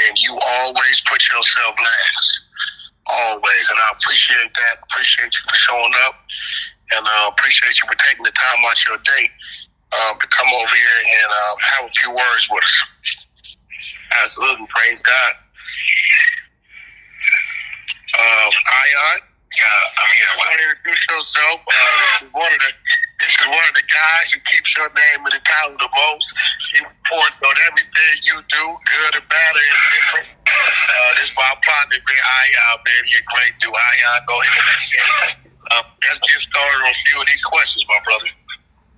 and you always put yourself last. Always. And I appreciate that. Appreciate you for showing up. And appreciate you for taking the time out your day to come over here and have a few words with us. Absolutely. Praise God. Ion? Yeah, I'm here. Why don't you introduce yourself? This is one of the guys who keeps your name in the title the most. He reports on everything you do, good or bad or indifferent. This is my partner, man. Ion, man. You're a great dude. Ion, go ahead. Let's get started on a few of these questions, my brother.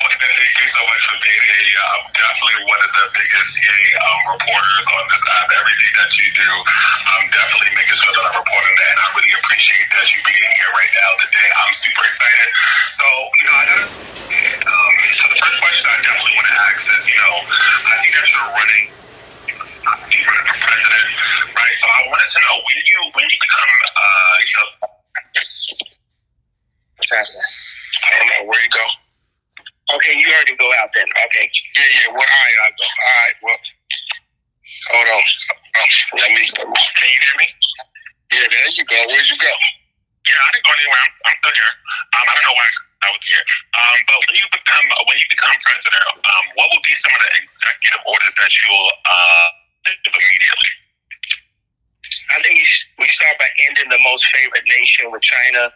Well, thank you so much for being here. I'm definitely one of the biggest reporters on this app. Everything that you do, I'm definitely making sure that I'm reporting that, and I really appreciate that you being here right now today. I'm super excited. So, so the first question I definitely want to ask is, I see that you're running for president, right? So I wanted to know when you become, What's happening? I don't know. Where you go? Okay, you already go out then. Okay. Yeah. Where I go? All right. Well, hold on. Let me go. Can you hear me? Yeah, there you go. Where'd you go? Yeah, I didn't go anywhere. I'm still here. I don't know why I was here. But when you become president, what will be some of the executive orders that you will do immediately? I think we start by ending the most favored nation with China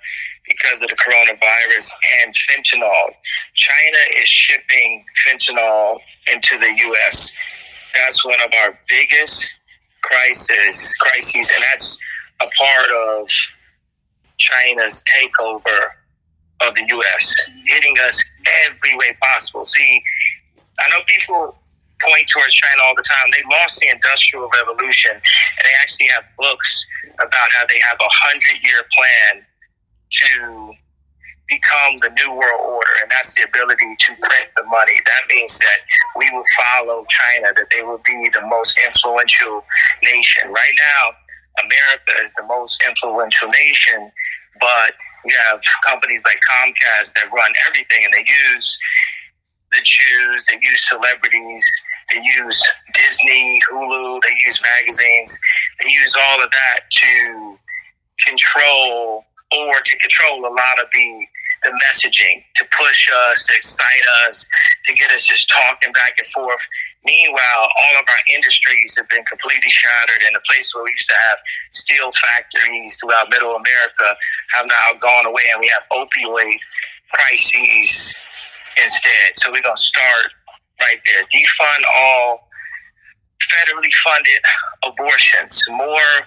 because of the coronavirus and fentanyl. China is shipping fentanyl into the U.S. That's one of our biggest crises, and that's a part of China's takeover of the U.S., hitting us every way possible. See, I know people point towards China all the time. They lost the Industrial Revolution, and they actually have books about how they have a 100-year plan to become the New World Order, and that's the ability to print the money. That means that we will follow China, that they will be the most influential nation. Right now, America is the most influential nation, but we have companies like Comcast that run everything, and they use the Jews, they use celebrities, they use Disney, Hulu, they use magazines, they use all of that to control a lot of the messaging, to push us, to excite us, to get us just talking back and forth. Meanwhile, all of our industries have been completely shattered, and the places where we used to have steel factories throughout Middle America have now gone away, and we have opioid crises instead. So we're going to start right there. Defund all federally funded abortions. More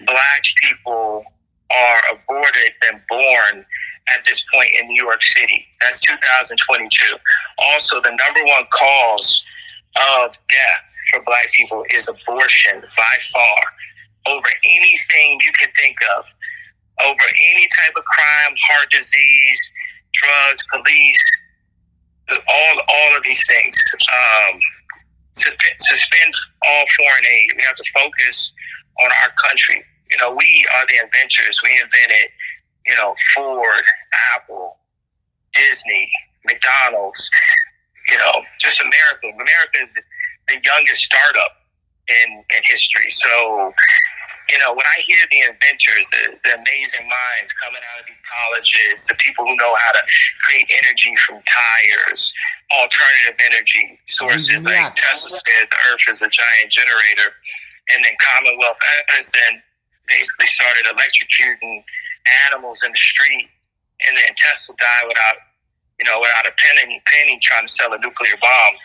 Black people are aborted than born at this point in New York City. That's 2022. Also, the number one cause of death for Black people is abortion by far, over anything you can think of, over any type of crime, heart disease, drugs, police, all of these things. Suspend all foreign aid. We have to focus on our country. We are the inventors. We invented, Ford, Apple, Disney, McDonald's, just America. America is the youngest startup in history. So, when I hear the inventors, the amazing minds coming out of these colleges, the people who know how to create energy from tires, alternative energy sources, like Tesla said, the Earth is a giant generator, and then Commonwealth Edison basically started electrocuting animals in the street, and then Tesla died without a penny trying to sell a nuclear bomb.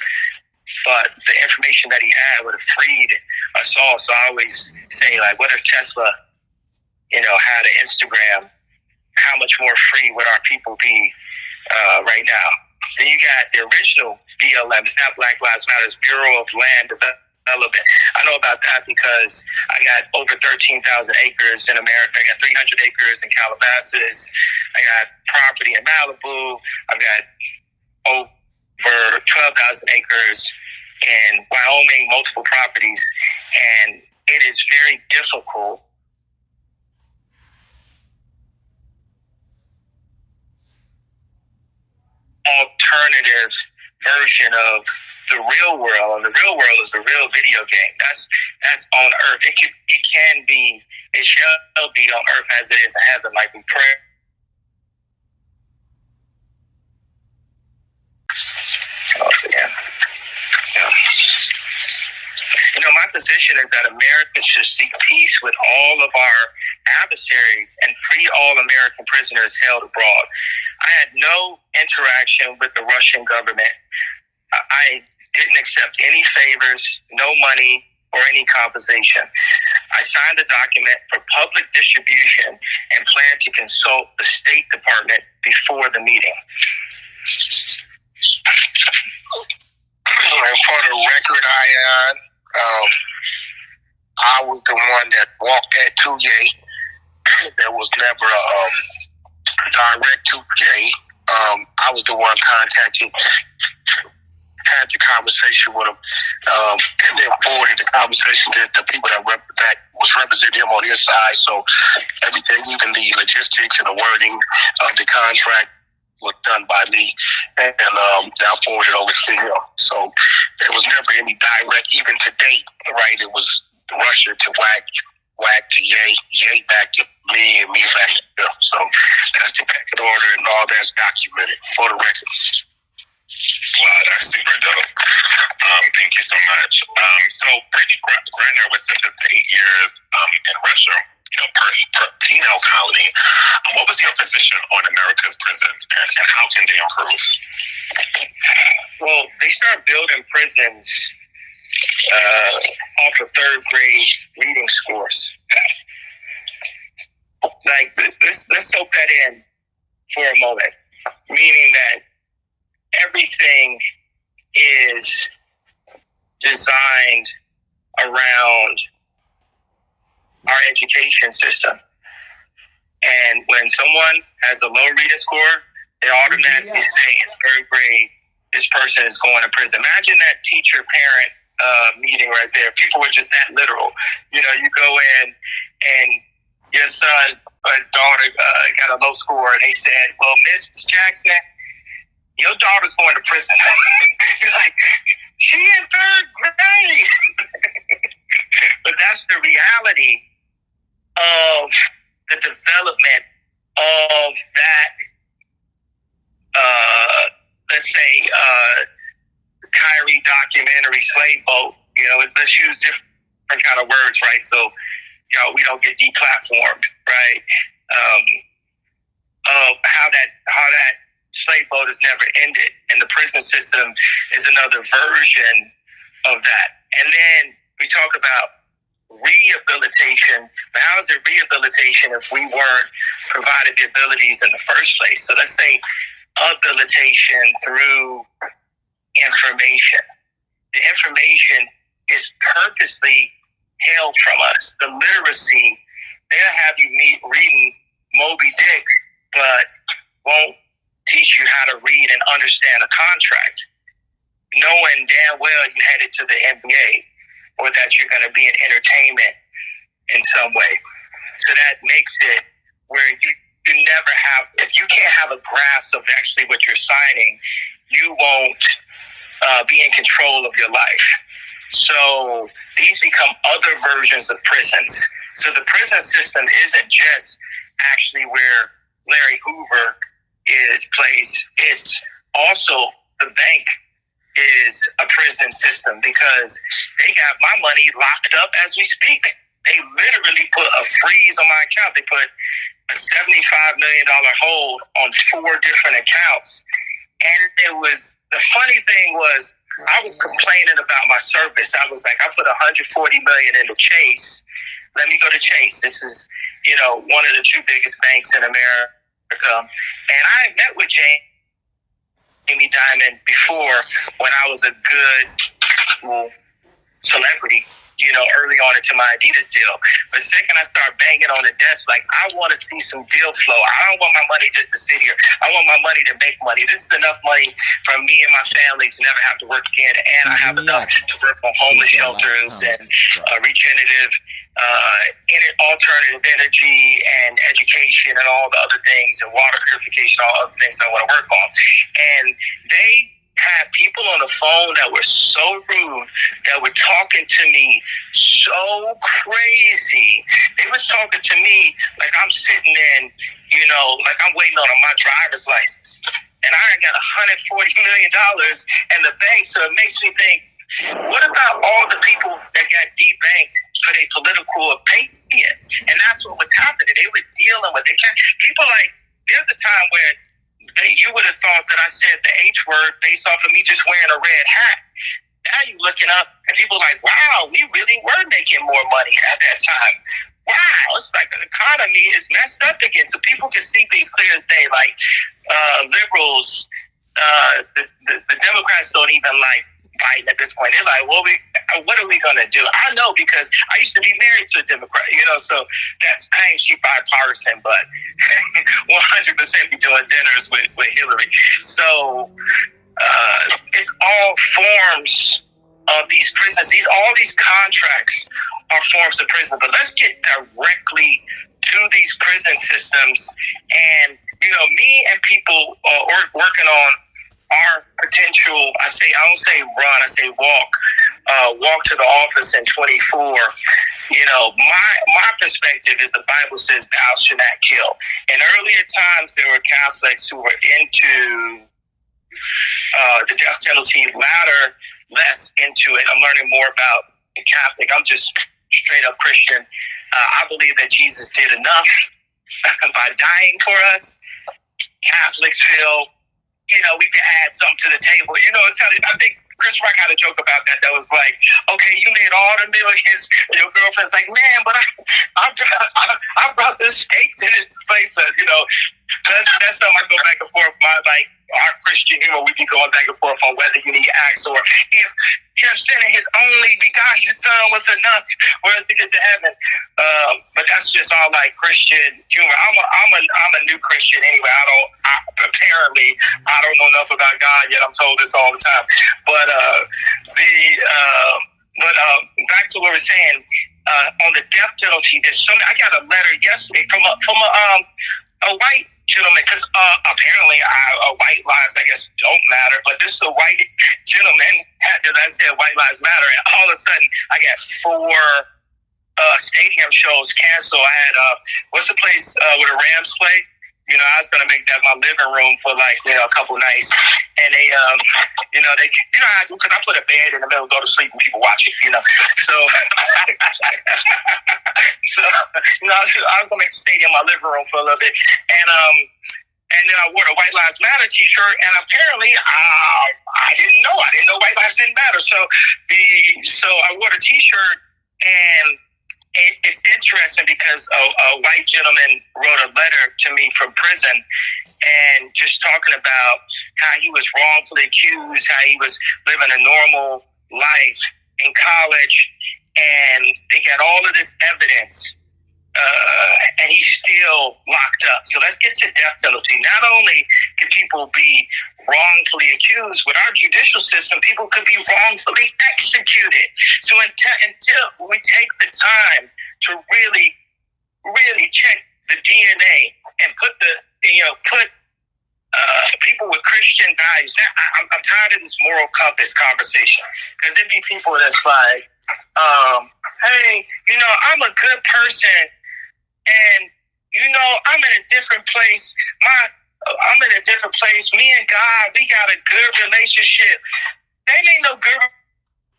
But the information that he had would have freed us all. So I always say, what if Tesla, had an Instagram? How much more free would our people be right now? Then you got the original BLM, it's not Black Lives Matter, it's Bureau of Land Development. I know about that because I got over 13,000 acres in America. I got 300 acres in Calabasas. I got property in Malibu. I've got over 12,000 acres in Wyoming, multiple properties. And it is very difficult alternative version of the real world, and the real world is the real video game. That's on earth. It shall be on earth as it is in heaven, like we pray. Again. Yeah. You know, my position is that America should seek peace with all of our adversaries and free all American prisoners held abroad. I had no interaction with the Russian government. I didn't accept any favors, no money, or any compensation. I signed the document for public distribution and plan to consult the State Department before the meeting. And for the record, I was the one that walked that to Ye. There was never a direct to Ye. I was the one contacted, had the conversation with him, and then forwarded the conversation to the people that was representing him on his side. So everything, even the logistics and the wording of the contract, was done by me, and I forwarded over to him. So there was never any direct, even to date, right? It was Russia to Wack to Ye back to me, and me back to him. So that's the packet order, and all that's documented for the record. Wow, that's super dope. Thank you so much. So Brittany Griner was sentenced to 8 years in Russia, per penal colony. What was your position on America's prisons, and how can they improve? Well, they start building prisons off of third grade reading scores. Like, let's soak that in for a moment, meaning that everything is designed around our education system. And when someone has a low reading score, they automatically say in third grade, this person is going to prison. Imagine that teacher-parent meeting right there. People were just that literal. You know, you go in and your son or daughter got a low score, and they said, well, Miss Jackson, your daughter's going to prison. You're like, she in third grade. But that's the reality of the development of that, let's say, Kyrie documentary, Slave Boat. You know, let's use different kind of words, right? So, you know, we don't get deplatformed, right? How that slave boat has never ended, and the prison system is another version of that. And then we talk about rehabilitation, but how is it rehabilitation if we weren't provided the abilities in the first place? So let's say habilitation through information. The information is purposely held from us. The literacy, they'll have you reading Moby Dick, but won't teach you how to read and understand a contract, knowing damn well you headed to the NBA, or that you're going to be in entertainment in some way. So that makes it where you never have, if you can't have a grasp of actually what you're signing, you won't be in control of your life. So these become other versions of prisons. So the prison system isn't just actually where Larry Hoover is placed. It's also the bank is a prison system, because they got my money locked up as we speak. They literally put a freeze on my account. They put a $75 million hold on 4 different accounts. And it was, the funny thing was, I was complaining about my service. I was like, I put $140 million into Chase. Let me go to Chase. This is, you know, one of the 2 biggest banks in America. And I met with Jamie Dimon before, when I was a good celebrity, you know, early on into my Adidas deal. But the second I start banging on the desk, like, I want to see some deal flow. I don't want my money just to sit here. I want my money to make money. This is enough money for me and my family to never have to work again. And I have enough to work on homeless shelters and regenerative, alternative energy and education and all the other things, and water purification, all other things I want to work on. And they had people on the phone that were so rude, that were talking to me so crazy. They was talking to me like I'm sitting in, like I'm waiting on my driver's license. And I got $140 million in the bank, so it makes me think, what about all the people that got debanked for their political opinion? And that's what was happening. They were dealing with it. People like, there's a time where you would have thought that I said the H word based off of me just wearing a red hat. Now you're looking up and people are like, wow, we really were making more money at that time. Wow, it's like the economy is messed up again. So people can see things clear as day. Like liberals, the Democrats don't even like Biden at this point. They're like, well, what are we going to do? I know, because I used to be married to a Democrat, so that's she bipartisan, but 100% be doing dinners with Hillary. So it's all forms of these prisons. All these contracts are forms of prison. But let's get directly to these prison systems. And, me and people working on our potential, I don't say run, I say walk to the office in 24. My perspective is the Bible says thou shalt not kill. In earlier times, there were Catholics who were into the death penalty, latter less into it. I'm learning more about the Catholic. I'm just straight up Christian. I believe that Jesus did enough by dying for us. Catholics feel, we can add something to the table. I think Chris Rock had a joke about that was like, okay, you made all the millions, and your girlfriend's like, man, but I brought this steak to this place. That's something I go back and forth. Our Christian humor, we be going back and forth on whether you need acts or if him sending his only begotten son was enough for us to get to heaven. But that's just all like Christian humor. I'm a new Christian anyway. Apparently I don't know enough about God yet. I'm told this all the time. But back to what we're saying on the death penalty. I got a letter yesterday from a white gentleman, because apparently white lives, I guess, don't matter. But this is a white gentleman that I said white lives matter, and all of a sudden I got 4 stadium shows canceled. I had what's the place where the Rams play? I was gonna make that my living room for a couple nights, and they how I do, because I put a bed in the middle, go to sleep, and people watch it. So I was gonna make the stadium my living room for a little bit, and then I wore the White Lives Matter T-shirt, and apparently I didn't know White Lives didn't matter. So I wore the T-shirt, and it's interesting because a white gentleman wrote a letter to me from prison, and just talking about how he was wrongfully accused, how he was living a normal life in college, and they got all of this evidence, and he's still locked up. So let's get to death penalty. Not only can people be wrongfully accused, with our judicial system, people could be wrongfully executed. So until we take the time to really, really check the DNA and put people with Christian values. Now, I'm tired of this moral compass conversation, because it'd be people that's like, hey, I'm a good person, and I'm in a different place. I'm in a different place. Me and God, we got a good relationship. That ain't no good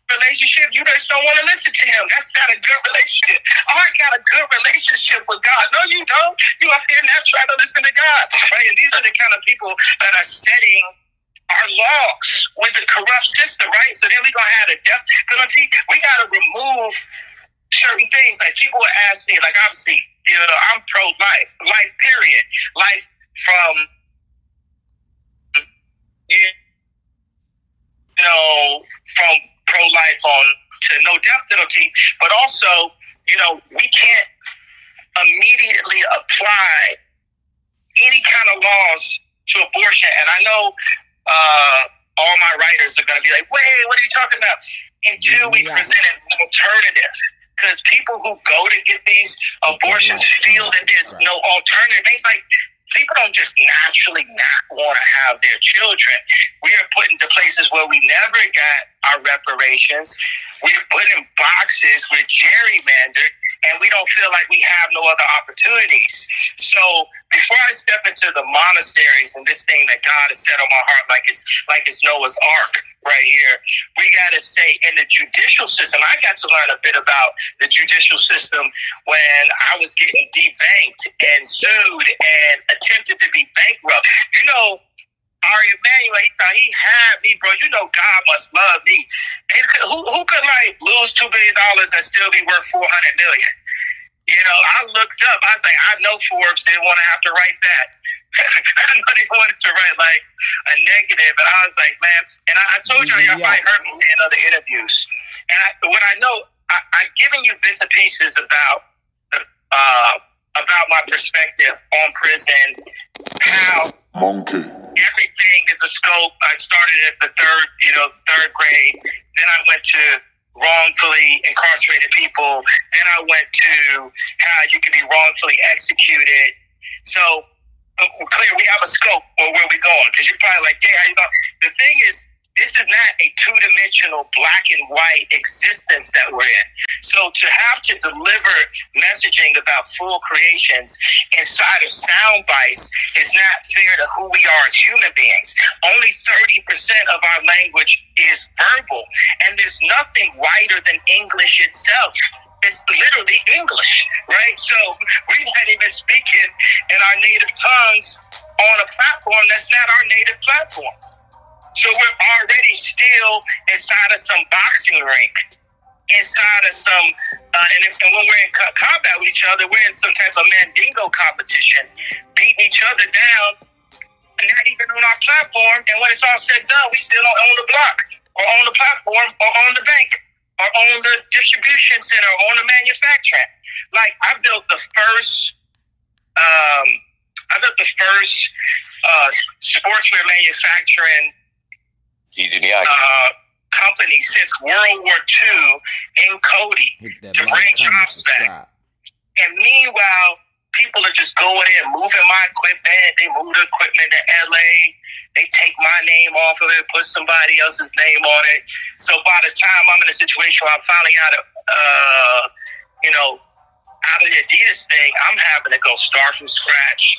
relationship. You just don't want to listen to him. That's not a good relationship. Oh, I got a good relationship with God. No, you don't. You out there not trying to listen to God, right? And these are the kind of people that are setting our laws with the corrupt system, right? So then we're going to have a death penalty. We got to remove certain things. Like people will ask me, like obviously, I'm pro-life, life period, life from from pro-life on to no death penalty, but also, we can't immediately apply any kind of laws to abortion. And I know all my writers are going to be like, wait, what are you talking about? Until we present an alternative. Because people who go to get these abortions feel that there's no alternative. Ain't like, people don't just naturally not want to have their children. We are put into places where we never got our reparations. We are put in boxes, we're gerrymandered, and we don't feel like we have no other opportunities. So before I step into the monasteries and this thing that God has set on my heart, like it's Noah's Ark right here, we got to say in the judicial system, I got to learn a bit about the judicial system when I was getting debanked and sued and attempted to be bankrupt. You know, Ari Emanuel, he thought he had me, bro. You know, God must love me. And who could like lose $2 billion and still be worth $400 million? You know, I looked up. I was like, I know Forbes didn't want to have to write that. I know they wanted to write like a negative, and I was like, man. And I told y'all probably heard me say in other interviews. And what I know, I've given you bits and pieces about my perspective on prison, how everything is a scope. I started at the third grade. Then I went to wrongfully incarcerated people. Then I went to how you can be wrongfully executed. So clear, we have a scope or where we're going. Because you're probably like, yeah, how you know? The thing is, this is not a two-dimensional black and white existence that we're in. So to have to deliver messaging about full creations inside of sound bites is not fair to who we are as human beings. Only 30% of our language is verbal, and there's nothing whiter than English itself. It's literally English, right? So we're not even speaking in our native tongues on a platform that's not our native platform. So we're already still inside of some boxing rink, inside of some, and when we're in combat with each other, we're in some type of Mandingo competition, beating each other down, and not even on our platform. And when it's all said and done, we still don't own the block, or own the platform, or own the bank, or own the distribution center, or own the manufacturing. Like I built the first sportswear manufacturing company since World War II in Cody to bring jobs back. And meanwhile, people are just going in, moving my equipment. They move the equipment to LA. They take my name off of it, put somebody else's name on it. So by the time I'm in a situation where I'm finally out of the Adidas thing, I'm having to go start from scratch,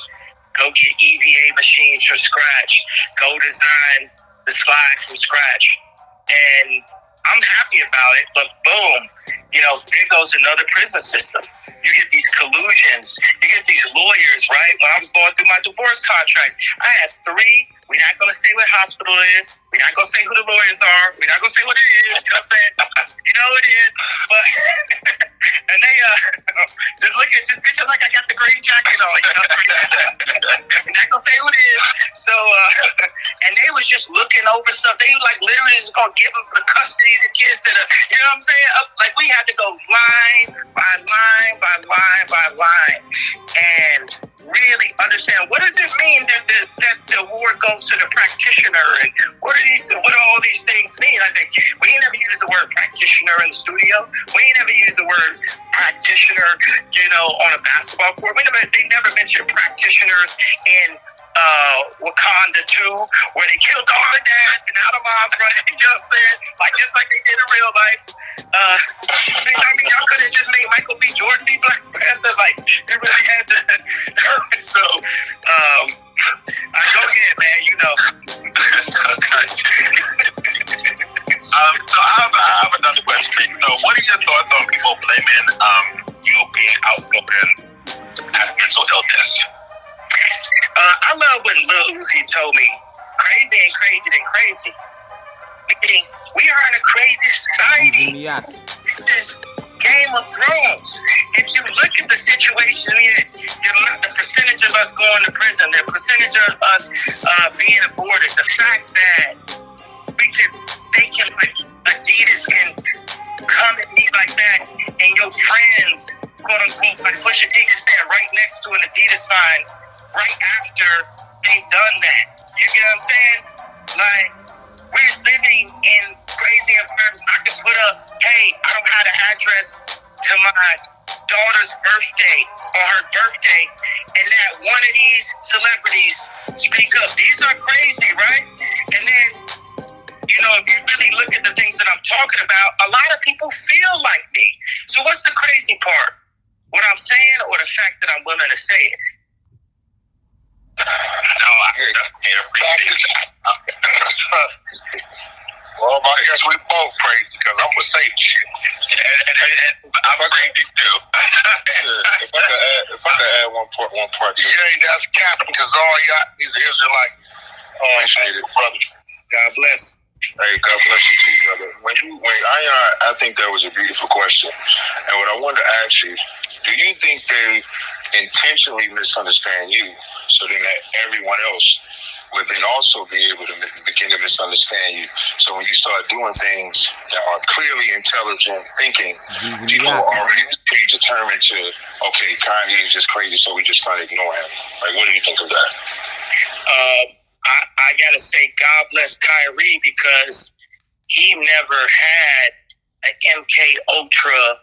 go get EVA machines from scratch, go design the slides from scratch. And I'm happy about it, but boom, there goes another prison system. You get these collusions, you get these lawyers, right? When I was going through my divorce contracts, I had 3. We're not going to say what hospital it is. We're not going to say who the lawyers are. We're not going to say what it is. You know what I'm saying? You know what it is. But, and they just picture like I got the green jacket on. We're not going to say who it is. So, and they was just looking over stuff. They like literally just going to give them the custody of the kids to the, you know what I'm saying? Like we had to go line by line by line by line and really understand what does it mean that the award goes to the practitioner, and what do all these things mean? I think we ain't never used the word practitioner in the studio. We ain't never used the word practitioner, on a basketball court. They never mentioned practitioners in Wakanda 2, where they killed all the dads and out of moms running, you know what I'm saying? Just like they did in real life. Y'all could have just made Michael B. Jordan be Black Panther. You really had to. So, go ahead, man. So I have another question for you. What are your thoughts on people blaming you being outspoken as mental illness? I love when Lil Uzi told me, crazy ain't crazy than crazy. Meaning, we are in a crazy society. This is Game of Thrones. If you look at the situation here, the percentage of us going to prison, the percentage of us being aborted, the fact that Adidas can come at me like that, and your friends, quote unquote, like Pusha T can stand right next to an Adidas sign right after they've done that. You get what I'm saying? Like, we're living in crazy environments. I can put up, hey, I don't have the address to my daughter's birthday or her birthday, and not one of these celebrities speak up. These are crazy, right? And then, you know, if you really look at the things that I'm talking about, a lot of people feel like me. So what's the crazy part? What I'm saying or the fact that I'm willing to say it? No, I definitely appreciate it. Well, I guess we both crazy because I'm gonna say shit. And I'm crazy too. If I could add one part. Yeah, that's capital because all y'all these Israelites. Appreciate it, brother. God bless. Hey, God bless you too, brother. I think that was a beautiful question, and what I wanted to ask you: do you think they intentionally misunderstand you, so then that everyone else would then also be able to begin to misunderstand you? So when you start doing things that are clearly intelligent thinking, people are already predetermined to, okay, Kanye is just crazy, so we just try to ignore him. Like, what do you think of that? I gotta say, God bless Kyrie because he never had an MK Ultra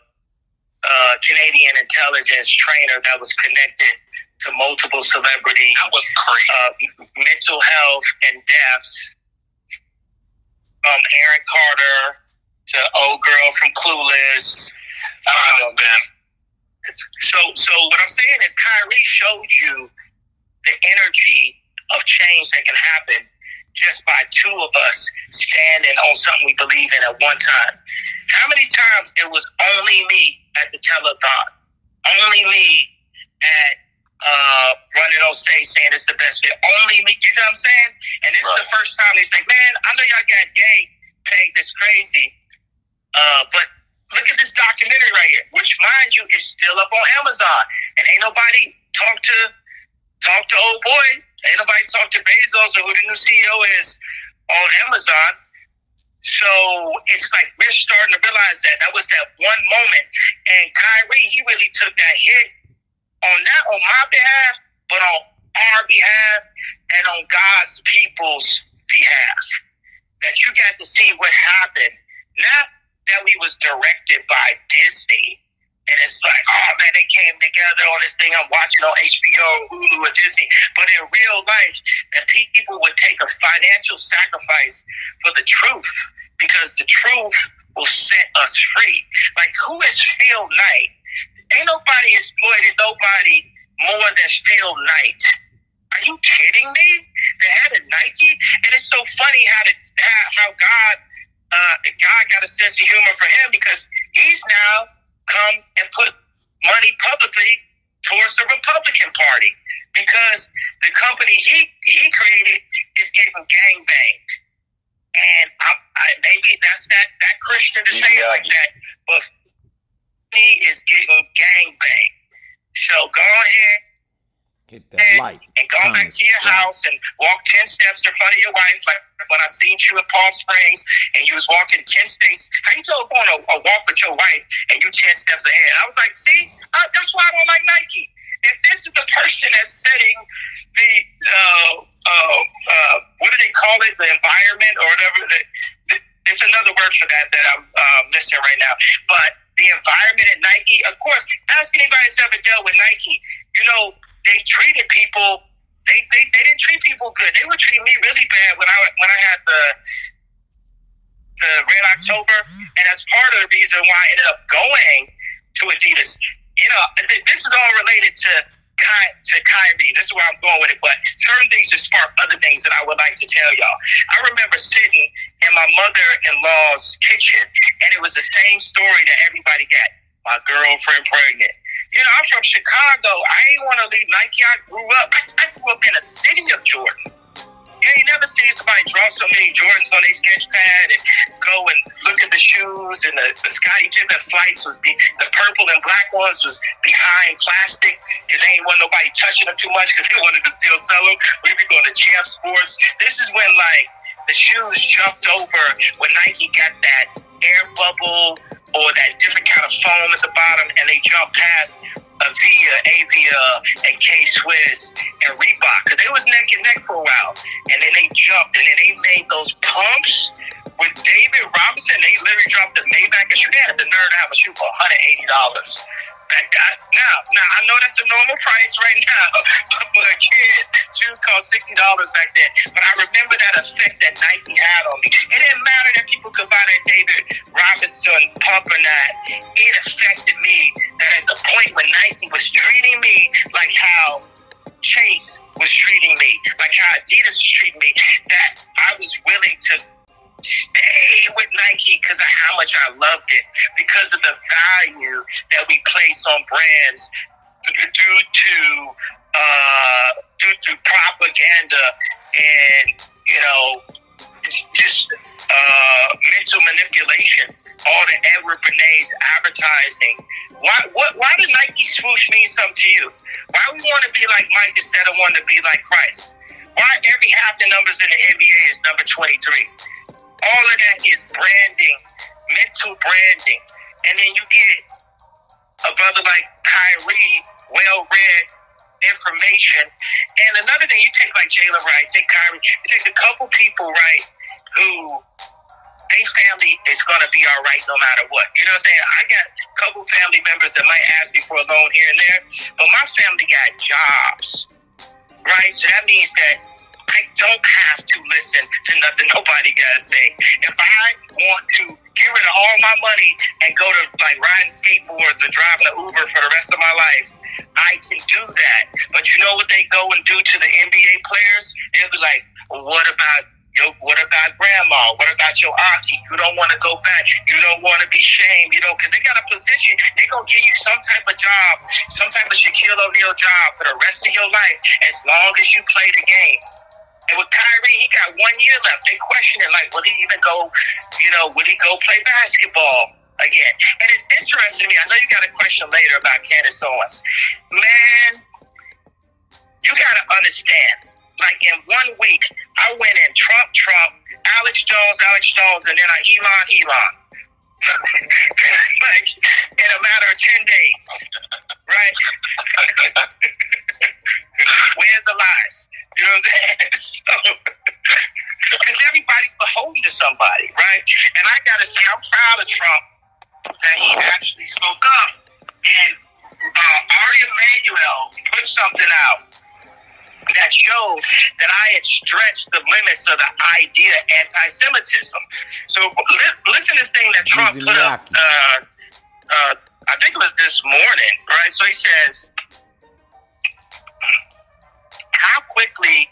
Canadian intelligence trainer that was connected to multiple celebrities. That was crazy. Mental health and deaths. From Aaron Carter to old girl from Clueless. So what I'm saying is Kyrie showed you the energy of change that can happen just by two of us standing on something we believe in at one time. How many times it was only me at the telethon, only me at running on stage saying it's the best fit, only me, you know what I'm saying? And this is the first time he's like, man, I know y'all got gay paid this crazy, but look at this documentary right here, which mind you is still up on Amazon, and ain't nobody talk to old boy. Ain't nobody talk to Bezos or who the new CEO is on Amazon. So it's like we're starting to realize that was that one moment. And Kyrie, he really took that hit on not on my behalf, but on our behalf and on God's people's behalf. That you got to see what happened. Not that we was directed by Disney. And it's like, oh man, they came together on this thing I'm watching on HBO, Hulu, or Disney. But in real life, that people would take a financial sacrifice for the truth, because the truth will set us free. Like, who is Phil Knight? Ain't nobody exploited nobody more than Phil Knight. Are you kidding me? They had a Nike, and it's so funny how God got a sense of humor for him, because he's now come and put money publicly towards the Republican Party, because the company he created is getting gangbanged. And maybe that's that Christian to say it like that, but he is getting gangbanged. So go ahead. Hit that light. And go back to your house and walk 10 steps in front of your wife. Like when I seen you in Palm Springs and you was walking 10 steps. How you told going a walk with your wife and you 10 steps ahead? I was like, see, that's why I don't like Nike. If this is the person that's setting the, what do they call it? The environment or whatever. It's another word for that I'm missing right now. But the environment at Nike, of course, ask anybody that's ever dealt with Nike. You know, they treated people. They didn't treat people good. They would treat me really bad when I had the Red October, and that's part of the reason why I ended up going to Adidas. You know, this is all related to Kyrie. This is where I'm going with it. But certain things just spark other things that I would like to tell y'all. I remember sitting in my mother-in-law's kitchen, and it was the same story that everybody got. My girlfriend pregnant. You know, I'm from Chicago. I ain't want to leave Nike. I grew up in a city of Jordan. You ain't never seen somebody draw so many Jordans on their sketch pad and go and look at the shoes, and the Scottie Pippen flights the purple and black ones was behind plastic because they ain't want nobody touching them too much because they wanted to still sell them. We be going to Champ Sports. This is when like the shoes jumped over when Nike got that air bubble or that different kind of foam at the bottom, and they jumped past Avia, and K-Swiss, and Reebok, because they was neck and neck for a while. And then they jumped, and then they made those pumps with David Robinson. They literally dropped the Maybach, and they had the nerve to have a shoe for $180. Now I know that's a normal price right now, but again, shoes cost $60 back then. But I remember that effect that Nike had on me. It didn't matter that people could buy that David Robinson pump or not. It affected me that at the point when Nike was treating me like how Chase was treating me, like how Adidas was treating me, that I was willing to stay with Nike because of how much I loved it, because of the value that we place on brands due to propaganda and just mental manipulation. All the Edward Bernays advertising. Why did Nike swoosh mean something to you? Why we want to be like Mike instead of wanting to be like Christ? Why every half the numbers in the NBA is number 23? All of that is branding, mental branding. And then you get a brother like Kyrie, well-read information. And another thing, you take like Jalen, right? Take Kyrie. You take a couple people, right, who their family is going to be all right no matter what. You know what I'm saying? I got a couple family members that might ask me for a loan here and there, but my family got jobs, right? So that means that I don't have to listen to nothing nobody got to say. If I want to get rid of all my money and go to like riding skateboards or driving an Uber for the rest of my life, I can do that. But you know what they go and do to the NBA players? They'll be like, well, what about grandma? What about your auntie? You don't want to go back. You don't want to be shamed. Because they got a position. They're going to give you some type of job, some type of Shaquille O'Neal job for the rest of your life as long as you play the game. And with Kyrie, he got 1 year left. They questioning, like, will he even go, will he go play basketball again? And it's interesting to me. I know you got a question later about Candace Owens. Man, you got to understand. Like, in 1 week, I went in Trump, Alex Jones, and then Elon. Like, in a matter of 10 days. Right? Where's the lies? You know what I'm saying? So, because everybody's beholden to somebody, right? And I got to say, I'm proud of Trump that he actually spoke up. And Ari Emanuel put something out that showed that I had stretched the limits of the idea of anti-Semitism. So listen to this thing that Trump put up. I think it was this morning, right? So he says, how quickly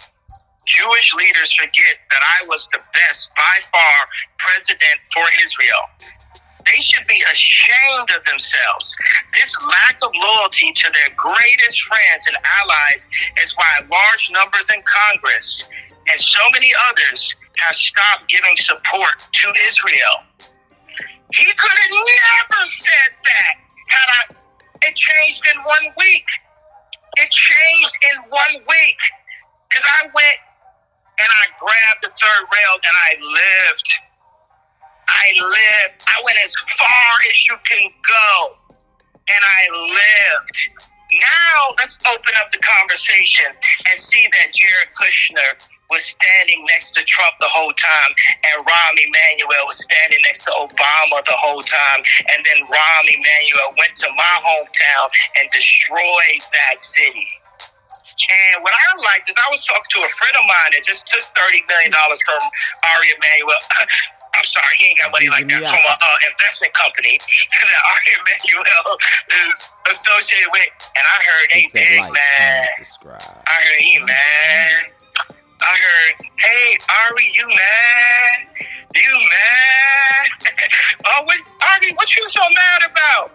Jewish leaders forget that I was the best, by far, president for Israel. They should be ashamed of themselves. This lack of loyalty to their greatest friends and allies is why large numbers in Congress and so many others have stopped giving support to Israel. He could have never said that had it changed in 1 week. It changed in 1 week. Because I went and I grabbed the third rail and I lived. I went as far as you can go. And I lived. Now let's open up the conversation and see that Jared Kushner was standing next to Trump the whole time, and Rahm Emanuel was standing next to Obama the whole time, and then Rahm Emanuel went to my hometown and destroyed that city. And what I liked is I was talking to a friend of mine that just took $30 million from Ari Emanuel. I'm sorry, he ain't got money like that, from an investment company that Ari Emanuel is associated with. And I heard they big, man. I heard he mad. I heard, hey, Ari, you mad? You mad? Oh, Ari, what you so mad about?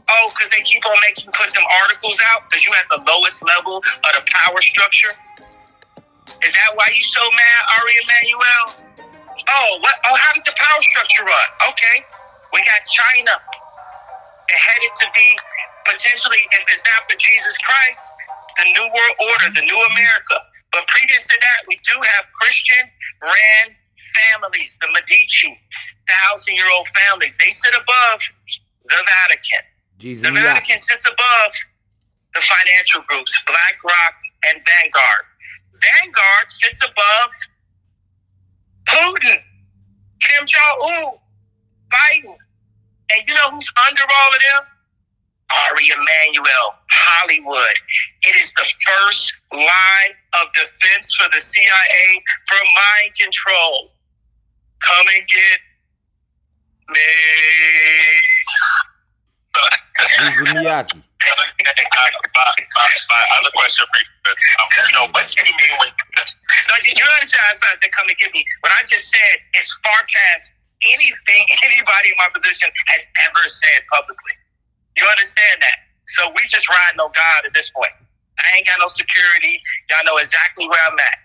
Oh, because they keep on making you put them articles out because you at the lowest level of the power structure? Is that why you so mad, Ari Emanuel? Oh, what? Oh, how does the power structure run? Okay, we got China headed to be potentially, if it's not for Jesus Christ, the New World Order, the New America. But previous to that, we do have Christian-ran families, the Medici, 1,000-year-old families. They sit above the Vatican. The Vatican sits above the financial groups, BlackRock and Vanguard. Vanguard sits above Putin, Kim Jong-un, Biden. And you know who's under all of them? Ari Emanuel, Hollywood. It is the first line of defense for the CIA for mind control. Come and get me. Miyagi. My other question for you is, what do you mean when... No, you understand how I said come and get me? What I just said is far past anything anybody in my position has ever said publicly. You understand that? So we just riding on God at this point. I ain't got no security. Y'all know exactly where I'm at.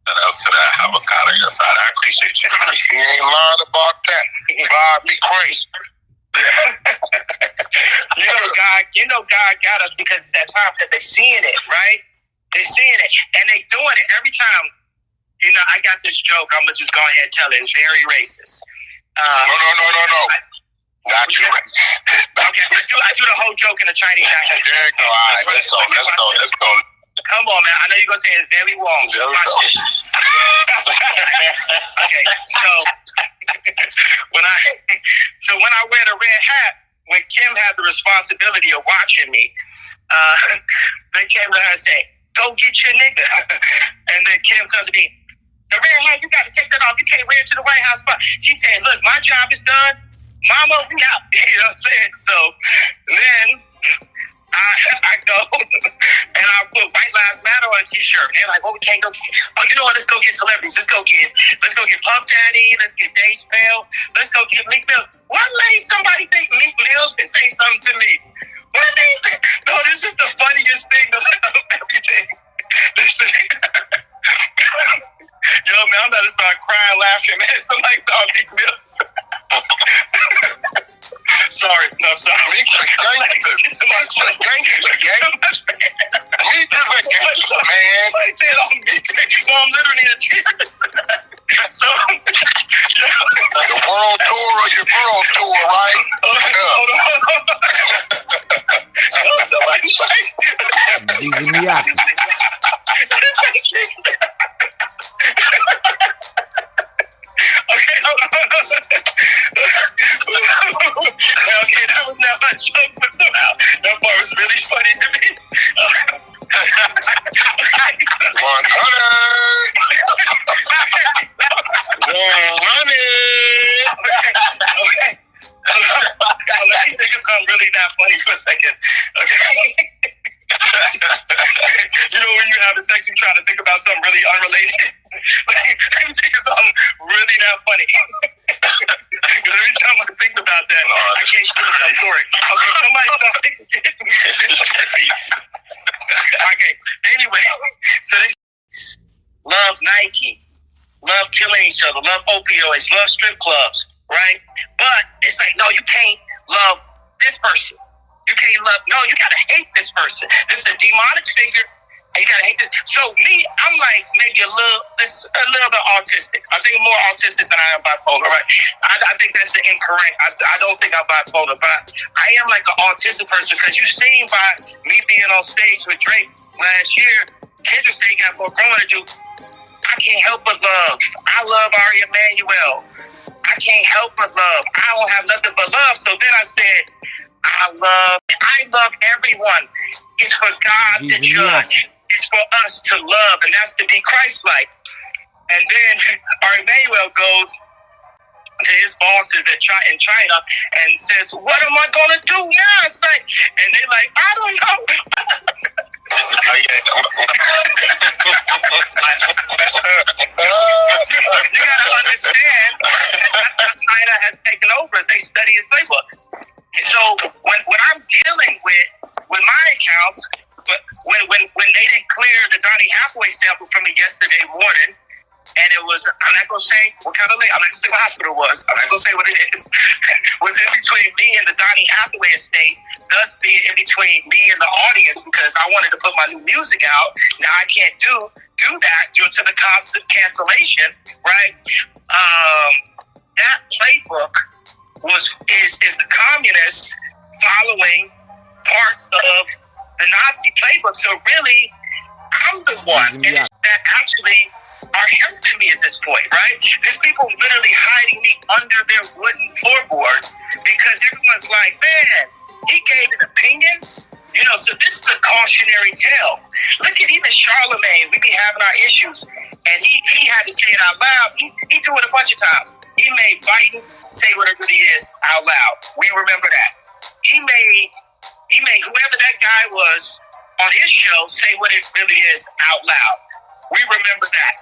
And else to that, have a God on your side. I appreciate you. He ain't lying about that. God be crazy. God got us because it's that time that they're seeing it, right? They're seeing it. And they doing it every time. I got this joke. I'm going to just go ahead and tell it. It's very racist. No. Not you. Okay, I do the whole joke in the Chinese accent. There you go. All right, let's go. Come on, man. I know you're going to say it's very wrong. Watch this. Okay, so when I wear the red hat, when Kim had the responsibility of watching me, they came to her and said, go get your nigga. And then Kim comes to me, the red hat, you got to take that off. You can't wear it to the White House. But she said, look, my job is done. Mama, we out. You know what I'm saying? So then I go and I put White Lives Matter on a t-shirt. They're like, well, we can't go. Oh, you know what? Let's go get celebrities. Let's go get Puff Daddy. Let's get Dave Chappelle. Let's go get Meek Mills. What made somebody think Meek Mills could say something to me? What made? No, this is the funniest thing of everything. Listen. Yo, man, I'm about to start crying, laughing, man. Somebody thought Meek Mills. Sorry. No, I'm sorry. Meek is a gangster, man. I said I'm Meek. No, I'm literally in tears. So, the world tour or your world tour, right? Hold on. Somebody's like... Miyagi. Okay, hold on. Okay, that was not my joke, but somehow that part was really funny to me. 100. Let me think of something really not funny for a second. Okay. When you have sex, you try to think about something really unrelated. Let me think of something really not funny. Every time I think about that, I can't finish that story. Okay, somebody thought they could get me. Okay, anyway, so they love Nike, love killing each other, love opioids, love strip clubs, right? But it's like, no, you can't love this person. You can't love, no, you gotta hate this person. This is a demonic figure, and you gotta hate this. So me, I'm like maybe a little bit autistic. I think I'm more autistic than I am bipolar, right? I think that's incorrect. I don't think I'm bipolar, but I am like an autistic person because you seen by me being on stage with Drake last year, Kendrick said he got more growing to do. I can't help but love. I love Ari Emanuel. I can't help but love. I don't have nothing but love. So then I said, I love everyone. It's for God to judge. It's for us to love, and that's to be Christ-like. And then our Emmanuel goes to his bosses in China and says, what am I going to do now? It's like, and they're like, I don't know. You got to understand, that's how China has taken over. They study his playbook. And so when I'm dealing with my accounts, when they didn't clear the Donny Hathaway sample from me yesterday morning, and it was, I'm not going to say what kind of link, I'm not going to say what hospital it was, I'm not going to say what it is, was in between me and the Donny Hathaway estate, thus being in between me and the audience because I wanted to put my new music out. Now I can't do that due to the constant cancellation, right? That playbook is the communists following parts of the Nazi playbook. So really, I'm the one that actually are helping me at this point, right? There's people literally hiding me under their wooden floorboard because everyone's like, man, he gave an opinion. You know, so this is a cautionary tale. Look at even Charlemagne. We be having our issues, and he had to say it out loud. He do it a bunch of times. He made Biden say what it really is out loud. We remember that. He made whoever that guy was on his show say what it really is out loud. We remember that.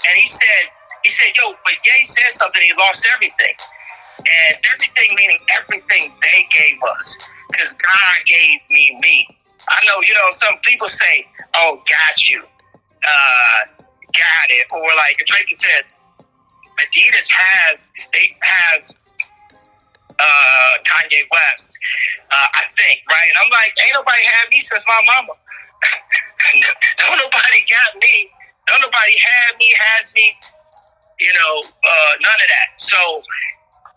And he said, yo, but Ye said something, he lost everything. And everything meaning everything they gave us. Because God gave me. I know, you know, some people say, oh, got you. Got it. Or like Drake said, Adidas has Kanye West, I think, right? And I'm like, ain't nobody had me since my mama. Don't nobody got me. Don't nobody had me, has me, you know, none of that. So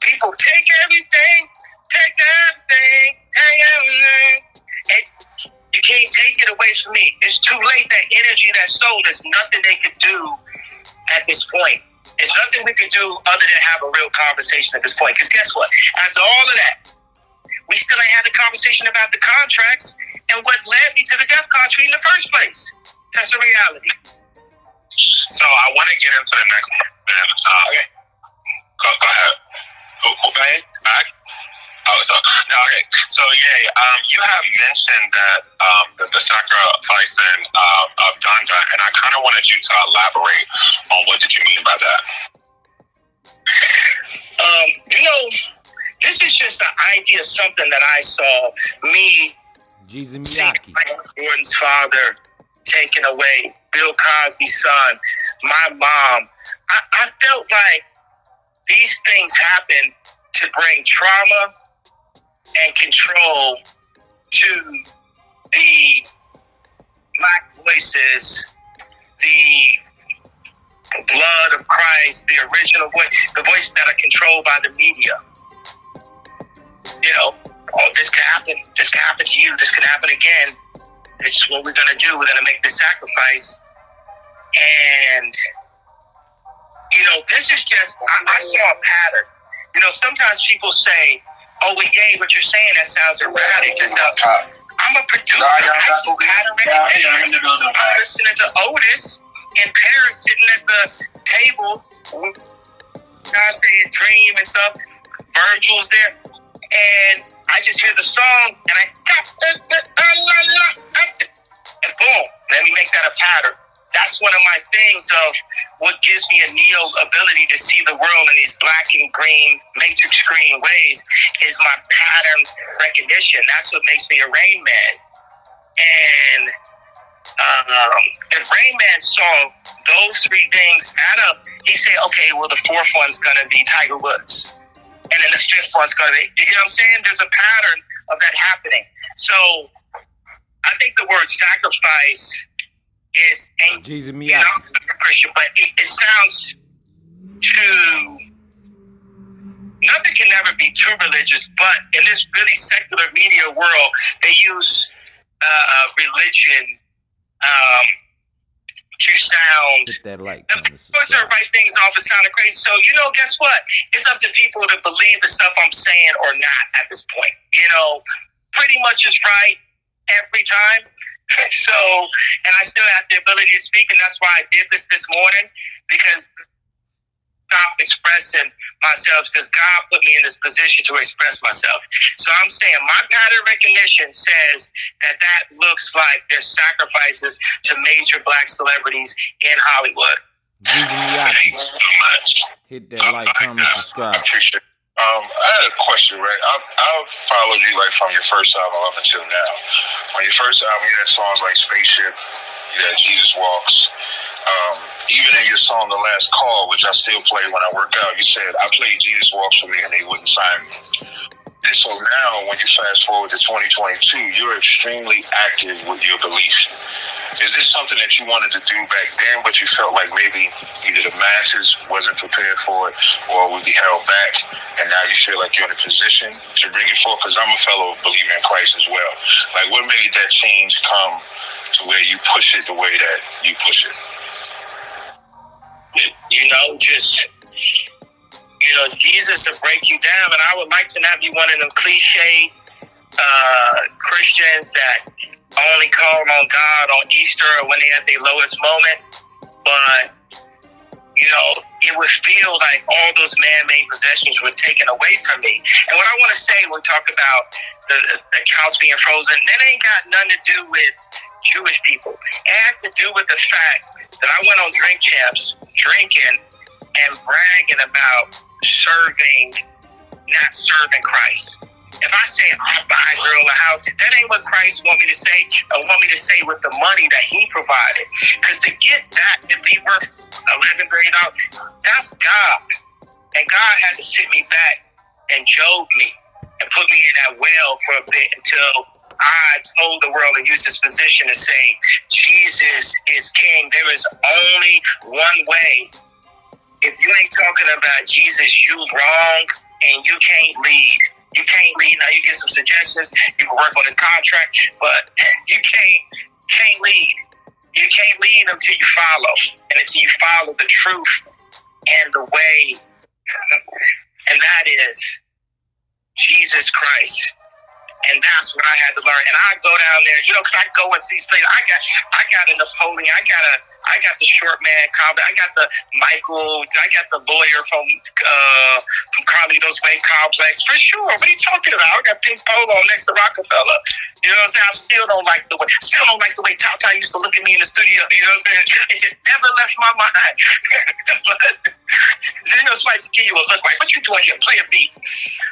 people take everything, and you can't take it away from me. It's too late. That energy, that soul, there's nothing they could do at this point. There's nothing we could do other than have a real conversation at this point. Because guess what? After all of that, we still ain't had the conversation about the contracts and what led me to the DEFCON treaty in the first place. That's a reality. So I want to get into the next then. Okay. Go ahead. Go ahead. Back? Oh, so okay. So you have mentioned that the sacrificing of Ganja, and I kind of wanted you to elaborate on what did you mean by that. You know, this is just an idea, something that I saw me seeing Michael Jordan's father taken away, Bill Cosby's son, my mom. I felt like these things happen to bring trauma and control to the Black voices, the blood of Christ, the original voice, the voices that are controlled by the media. You know, oh, this can happen. This can happen to you. This can happen again. This is what we're going to do. We're going to make this sacrifice. And, you know, this is just, I saw a pattern. You know, sometimes people say, oh, well, Ye, what you're saying, that sounds erratic. That sounds hard. I'm a producer. I see pattern recognition. I'm listening to Otis in Paris, sitting at the table. I say Dream and stuff. Virgil's there. And I just hear the song, and and boom, let me make that a pattern. That's one of my things of what gives me a neo ability to see the world in these black and green, matrix green ways is my pattern recognition. That's what makes me a Rain Man. And if Rain Man saw those three things add up, he said, okay, well, the fourth one's going to be Tiger Woods. And then the fifth one's going to be, you know what I'm saying? There's a pattern of that happening. So I think the word sacrifice is, you know, I'm a Christian, but it sounds too, nothing can never be too religious, but in this really secular media world, they use religion to sound, what's the right things off of sounding crazy. So, you know, guess what? It's up to people to believe the stuff I'm saying or not at this point. You know, pretty much is right every time. So, and I still have the ability to speak, and that's why I did this morning, because stop expressing myself, because God put me in this position to express myself. So I'm saying my pattern recognition says that looks like there's sacrifices to major black celebrities in Hollywood. Thank you so much. Hit that like, comment, subscribe. I had a question, right? I've followed you like from your first album up until now. On your first album, you had songs like Spaceship, you had Jesus Walks. Even in your song The Last Call, which I still play when I work out, you said, I played Jesus Walks for me and they wouldn't sign me. And so now, when you fast forward to 2022, you're extremely active with your belief. Is this something that you wanted to do back then, but you felt like maybe either the masses wasn't prepared for it or would be held back, and now you feel like you're in a position to bring it forth? Because I'm a fellow believer in Christ as well. Like, what made that change come to where you push it the way that you push it? You know, just, you Jesus will break you down, and I would like to not be one of them cliche Christians that only call on God on Easter or when they're at their lowest moment. But, it would feel like all those man-made possessions were taken away from me. And what I want to say when we talk about the accounts being frozen, that ain't got nothing to do with Jewish people. It has to do with the fact that I went on Drink Champs drinking and bragging about not serving Christ. If I say I buy a girl a house, that ain't what Christ want me to say, or want me to say with the money that he provided. Because to get that to be worth $11 billion, that's God. And God had to sit me back and Job me and put me in that well for a bit until I told the world and used this position to say, Jesus is king. There is only one way. If you ain't talking about Jesus, you wrong, and you can't lead. You can't lead. Now you get some suggestions. You can work on this contract, but you can't lead. You can't lead until you follow, and until you follow the truth and the way, and that is Jesus Christ. And that's what I had to learn. And I go down there, because I go into these places. I got a Napoleon. I got the short man comedy. I got the Michael. I got the lawyer from Carlito's Way Complex for sure. What are you talking about? I got Pink Polo next to Rockefeller. You know what I'm saying? I still don't like the way Tata used to look at me in the studio. You know what I'm saying? It just never left my mind. But somebody just give you a look like, what you doing here? Play a beat.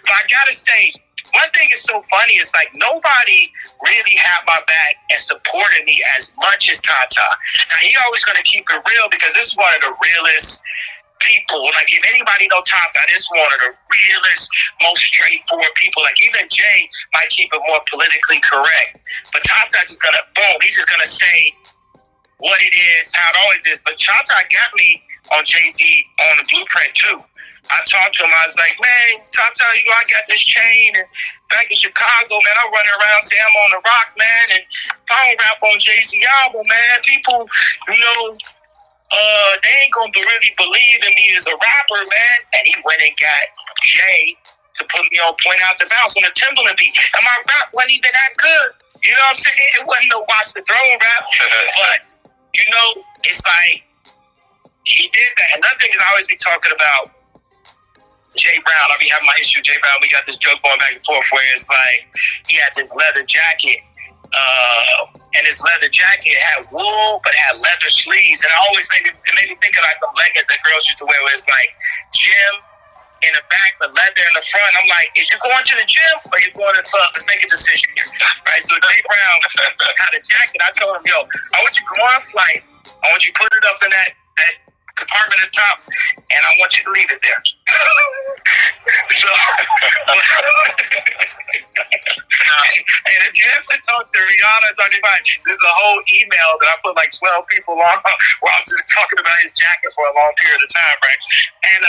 But I gotta say, one thing is so funny, it's like nobody really had my back and supported me as much as Tata. Now, he always going to keep it real because this is one of the realest people. Like, if anybody know Tata, this is one of the realest, most straightforward people. Like, even Jay might keep it more politically correct. But Tata just going to, boom, he's just going to say what it is, how it always is. But Tata got me on Jay-Z on the Blueprint, too. I talked to him. I was like, man, Tata, I got this chain. And back in Chicago, man, I'm running around saying I'm on the rock, man. And if I don't rap on Jay-Z album, man, people, they ain't going to really believe in me as a rapper, man. And he went and got Jay to put me on Point Out the Vows on the Timberland beat. And my rap wasn't even that good. You know what I'm saying? It wasn't no Watch the Throne rap. But, it's like, he did that. Another thing is I always be talking about Jay Brown. I'll be having my issue with Jay Brown. We got this joke going back and forth where it's like he had this leather jacket, and his leather jacket had wool but had leather sleeves, and it always made me think of like the leggings that girls used to wear, where it's like gym in the back but leather in the front. I'm like, is you going to the gym or you going to the club? Let's make a decision here, right? So Jay Brown had a jacket. I told him, I want you to go on a flight. I want you to put it up in that compartment at the top, and I want you to leave it there. So, and if you have to talk to Rihanna, there's a whole email that I put like 12 people on where I'm just talking about his jacket for a long period of time, right? And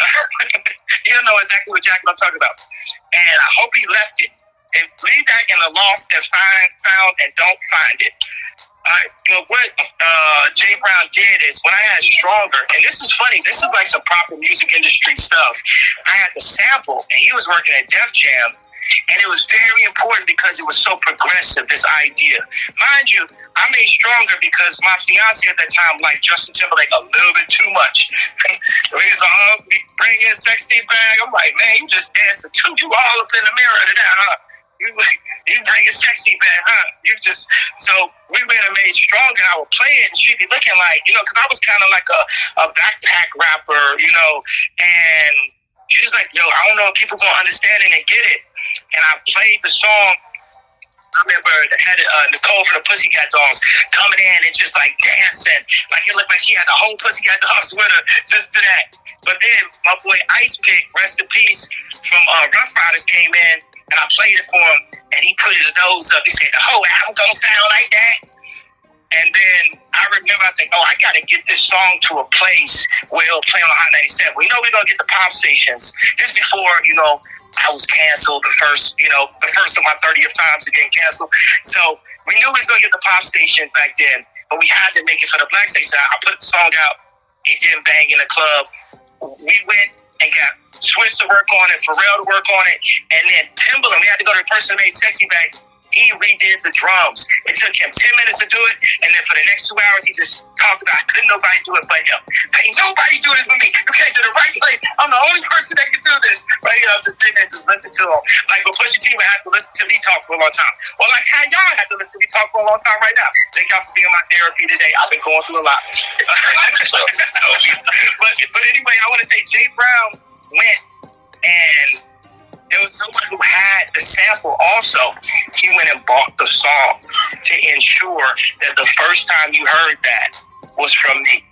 you'll know exactly what jacket I'm talking about. And I hope he left it. And leave that in a lost and found and don't find it. But what Jay Brown did is when I had Stronger, and this is funny, this is like some proper music industry stuff. I had the sample, and he was working at Def Jam, and it was very important because it was so progressive, this idea. Mind you, I made Stronger because my fiance at that time liked Justin Timberlake a little bit too much. He's all bringing sexy bag. I'm like, man, you just dancing too. You all up in the mirror today, huh? You bring a sexy back, huh? So we went and made Strong, and I would play it, and she'd be looking like, because I was kind of like a backpack rapper, and she was like, I don't know if people gonna understand it and get it. And I played the song. I remember had Nicole from the Pussycat Dolls coming in and just like dancing, like it looked like she had the whole Pussycat Dolls with her, just to that. But then my boy Ice Pick, rest in peace, from Rough Riders came in. And I played it for him, and he put his nose up. He said, the whole album don't sound like that. And then I remember I said, I got to get this song to a place where it'll play on Hot 97. We're going to get the pop stations. This before, I was canceled the first of my 30th times of getting canceled. So we knew we was going to get the pop station back then, but we had to make it for the black station. I put the song out. It didn't bang in the club. We went and got Swiss to work on it, Pharrell to work on it, and then Timbaland, we had to go to the person who made Sexy Back. He redid the drums. It took him 10 minutes to do it, and then for the next 2 hours, he just talked about couldn't nobody do it but him. Ain't nobody do this but me. You came to the right place. I'm the only person that can do this. Right here, I'm just sitting there, just listen to him. Like, but Pusha T would have to listen to me talk for a long time. Or like how y'all have to listen to me talk for a long time right now. Thank y'all for being my therapy today. I've been going through a lot. but anyway, I want to say Jay Brown went and there was someone who had the sample also. He went and bought the song to ensure that the first time you heard that was from me.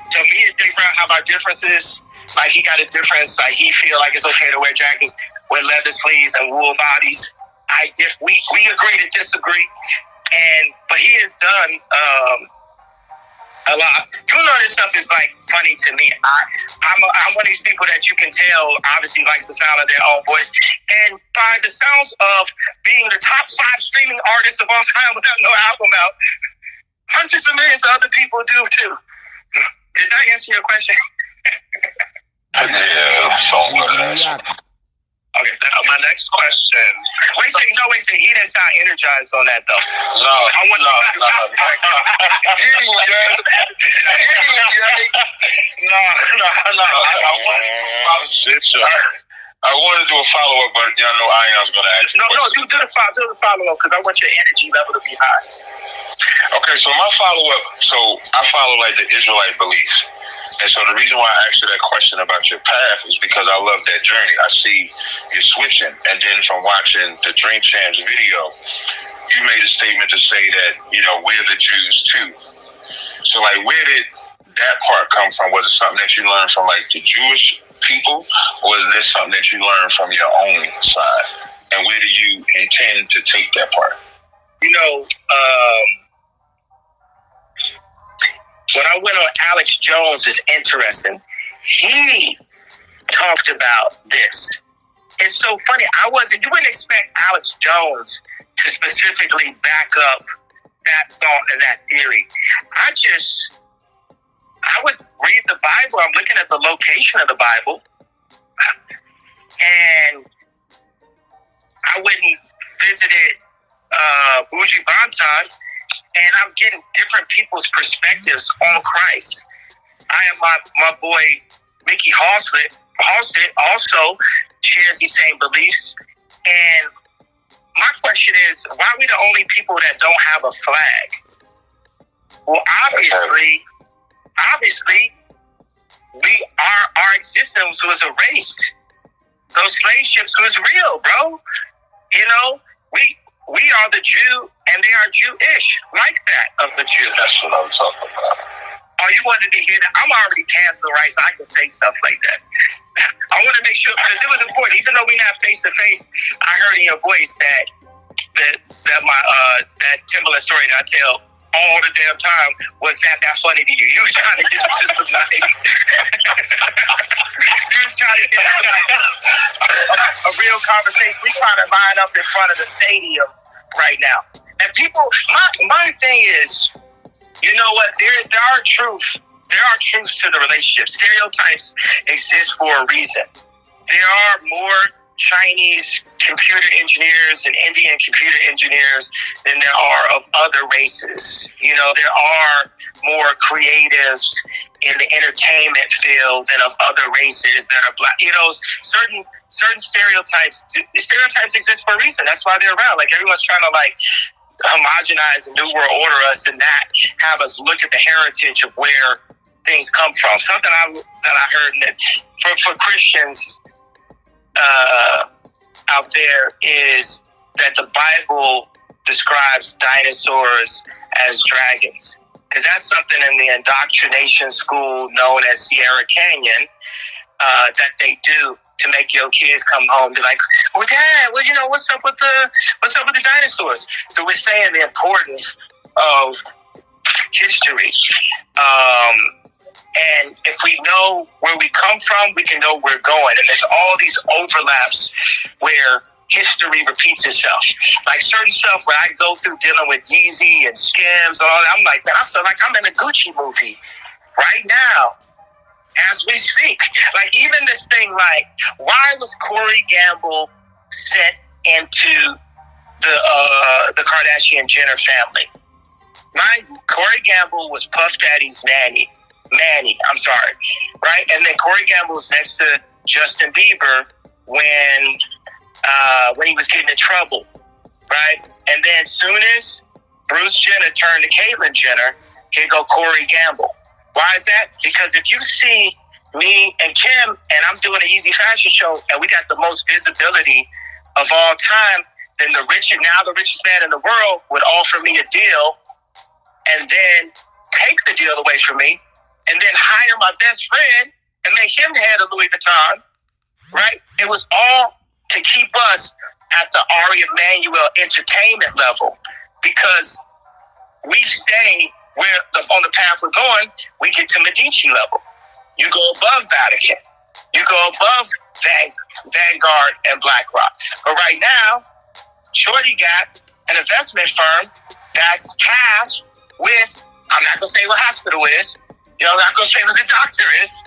So me and Jay Brown have our differences. Like, he got a difference. Like, he feel like it's okay to wear jackets with leather sleeves and wool bodies. We agree to disagree. But he has done a lot. You know, this stuff is like funny to me. I'm one of these people that you can tell obviously likes the sound of their own voice, and by the sounds of being the top 5 streaming artists of all time without no album out, hundreds of millions of other people do too. Did that answer your question? Yeah, somewhat. Okay, now my next question. Wait a second. He didn't sound energized on that though. No. I want to do a follow-up, but y'all know Ion's going to ask. No, do the follow-up because I want your energy level to be high. Okay, so my follow-up, I follow like the Israelite beliefs. And so the reason why I asked you that question about your path is because I love that journey. I see you switching. And then from watching the Drink Champs video, you made a statement to say that, we're the Jews too. So like, where did that part come from? Was it something that you learned from like the Jewish people, or is this something that you learned from your own side? And where do you intend to take that part? When I went on Alex Jones is interesting. He talked about this. It's so funny. You wouldn't expect Alex Jones to specifically back up that thought and that theory. I would read the Bible. I'm looking at the location of the Bible. And I went and visited Bougie Bantan, and I'm getting different people's perspectives on Christ. I am my boy Mickey Halsted also shares these same beliefs. And my question is, why are we the only people that don't have a flag? Well, obviously, our existence was erased. Those slave ships was real, bro. We are the Jew, and they are Jewish, like that of the Jew. That's what I'm talking about. Oh, you wanted to hear that? I'm already canceled, right? So I can say stuff like that. I want to make sure, because it was important. Even though we not face to face, I heard in your voice that Timbaland story that I tell all the damn time was that funny to you. You was trying to get it just tonight. You was trying to get a real conversation. We trying to line up in front of the stadium right now. And people, my thing is, you know what? There are truths to the relationship. Stereotypes exist for a reason. There are more Chinese computer engineers and Indian computer engineers than there are of other races. There are more creatives in the entertainment field than of other races that are black. Certain stereotypes exist for a reason. That's why they're around. Like, everyone's trying to homogenize the New World Order us and not have us look at the heritage of where things come from. Something that I heard that for Christians out there is that the Bible describes dinosaurs as dragons. Because that's something in the indoctrination school known as Sierra Canyon that they do to make your kids come home. They're like, "Well, Dad, what's up with the dinosaurs?" So we're saying the importance of history. And if we know where we come from, we can know where we're going. And there's all these overlaps where history repeats itself. Like certain stuff where I go through dealing with Yeezy and Skims and all that, I'm like, man, I feel like I'm in a Gucci movie right now. as we speak. Like, even this thing, like, why was Corey Gamble sent into the Kardashian-Jenner family? Mind you, Corey Gamble was Puff Daddy's Manny, I'm sorry, right? And then Corey Gamble was next to Justin Bieber when he was getting in trouble, right? And then soon as Bruce Jenner turned to Caitlyn Jenner, here go Corey Gamble. Why is that? Because if you see me and Kim, and I'm doing an Easy Fashion show, and we got the most visibility of all time, then the richest man in the world would offer me a deal and then take the deal away from me and then hire my best friend and make him head of Louis Vuitton, right? It was all to keep us at the Ari Emanuel entertainment level, because we stay on the path we're going, we get to Medici level. You go above Vatican. You go above Vanguard and BlackRock. But right now, Shorty got an investment firm that's cash with, I'm not going to say what hospital is, I'm not going to say what the doctor is.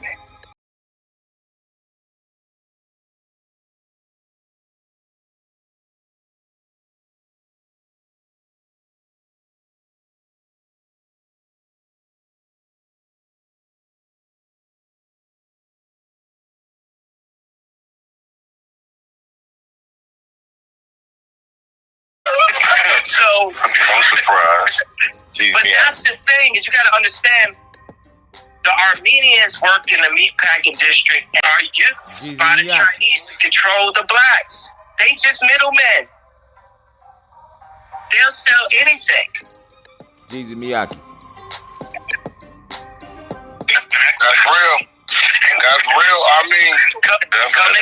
So, no surprise. But that's the thing, is you got to understand, the Armenians worked in the meatpacking district and are used by the Chinese to control the blacks. They just middlemen. They'll sell anything. Jeezy Miyake. That's real. That's real. I mean, come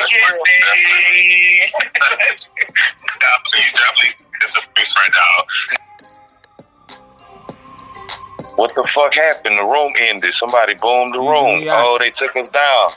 and get me. You definitely get the face right now. what the fuck happened? The room ended. Somebody boomed the room. Oh, they took us down.